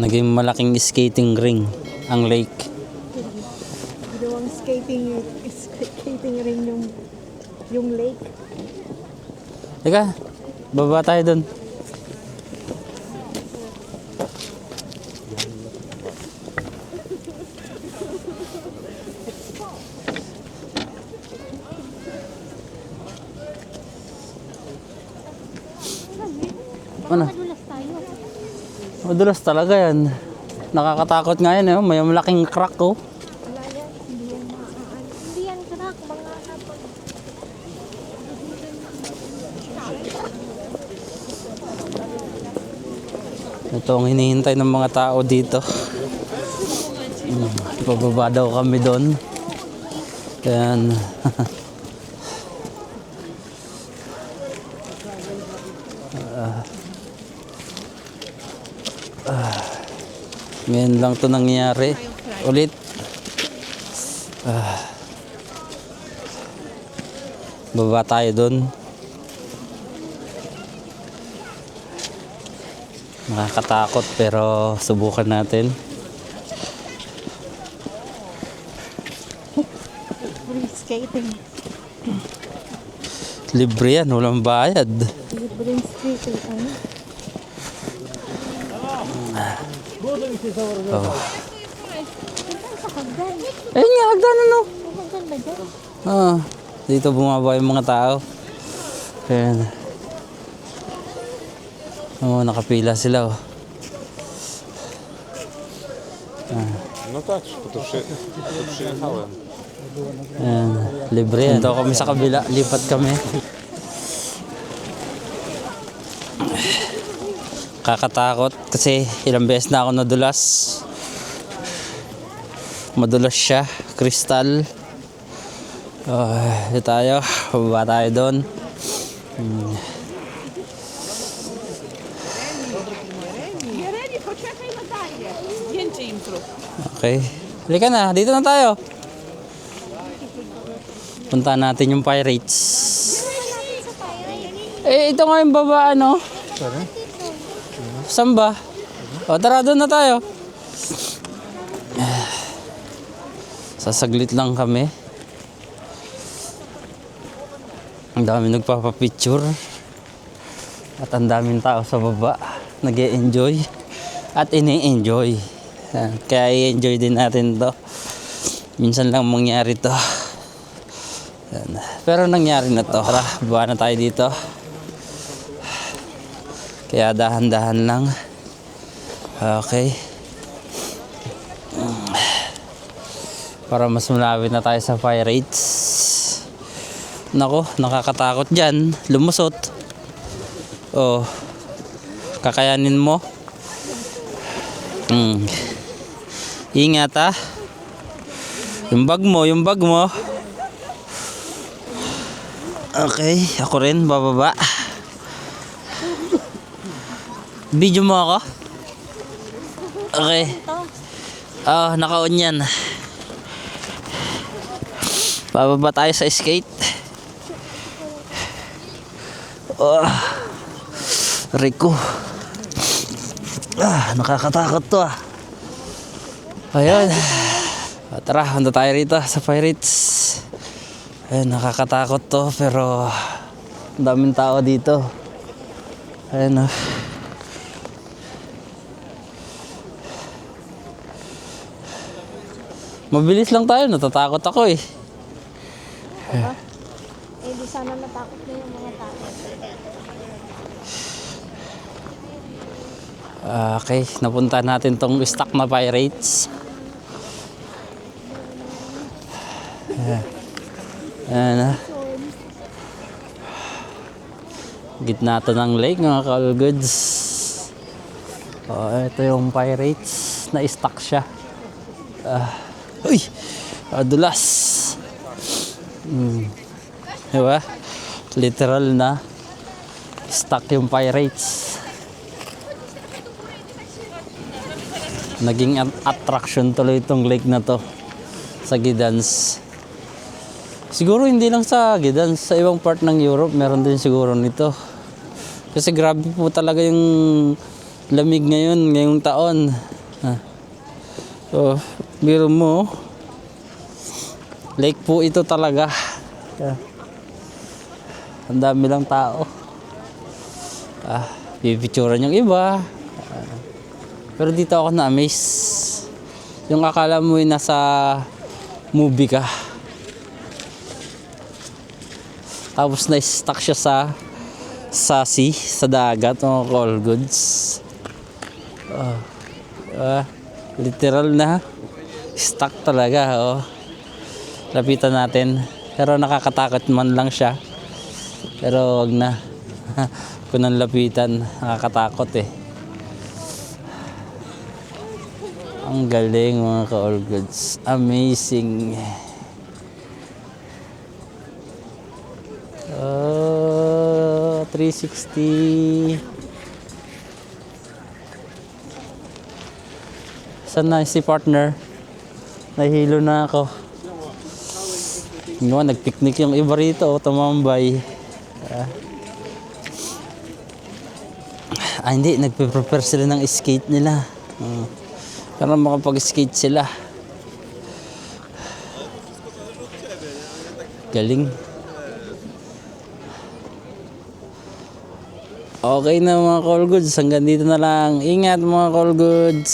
Naging malaking skating ring ang lake. Ginawang skating ring yung lake. Teka, baba tayo dun. Ano? Madulas talaga yan. Nakakatakot nga yan, may malaking crack oh. Wala yan, hindi yan hindi yan crack, mga kapag Ito ang hinihintay ng mga tao dito. Pababa daw kami doon. Yan. Ngayon lang to nangyari. Ulit. Baba tayo doon. Nakakatakot pero subukan natin. free skating. Libre yan, walang bayad. Libre skating, ano? Oh. Sa hagdan. Ayun nga, hagdan ano? Ang hagdan ba dyan? Dito bumaba yung mga tao. Ayan. Nakapila sila oh. No tak, to przyjechałem. Ayan, libre yan. Dito kami sa kabila, lipat kami. Kakatakot kasi ilang beses na ako nadulas. Madulas siya, kristal. Dito tayo, bababa tayo doon. Okay. Halika na, dito na tayo. Punta natin yung Pirates. Ito nga yung baba, ano? Saan ba? O, tara, doon na tayo. Sasaglit lang kami. Ang dami nagpapapicture. At ang daming tao sa baba. Nag-e-enjoy. At ini-enjoy. Kaya i-enjoy din natin to. Minsan lang mangyari to. Pero nangyari na to. Tara, baba na tayo dito. Kaya dahan-dahan lang. Okay. Para mas malapit na tayo sa Pirates. Nako, nakakatakot dyan. Lumusot. Oh. Kakayanin mo. Ingat ah. Yung bag mo. Okay, ako rin bababa. Video mo ako? Okay. Naka-on yan. Bababa tayo sa skate. Rico. Nakakatakot to ah. Ayun. Tara, punta tayo rito sa Pirates. Ayun, nakakatakot to pero ang daming tao dito. Ayun oh. Mabilis lang tayo, natatakot ako eh. Di sana natakot na yung mga tao. Okay, napunta natin tong stock na Pirates. Ayan. Gitna to ng lake mga ka-all goods. Ito yung Pirates na stock siya. Uy! Adulas! Diba? Literal na stock yung Pirates. Naging attraction tuloy itong lake na to sa Gidans. Siguro hindi lang sa Gidans, sa ibang part ng Europe meron din siguro nito. Kasi grabe po talaga yung lamig ngayon, ngayong taon. So, biro mo, lake po ito talaga. Ang dami lang tao. Pipicturan yung iba. Pero dito ako na-amaze. Yung akala mo yung nasa movie ka. Tapos na-stuck siya sa sea, sa dagat, mga call goods. Literal na stuck talaga. Lapitan natin. Pero nakakatakot man lang siya. Pero wag na. Kung nang lapitan, nakakatakot eh. Ang galing mga ka-all goods. Amazing. 360. Saan na si partner? Nahilo na ako. Nagpiknik yung iba rito, tumambay. Hindi, nagpe-prepare sila ng skate nila. Para makapag-skate sila. Galing. Okay na mga call goods. Hanggang dito na lang. Ingat mga call goods.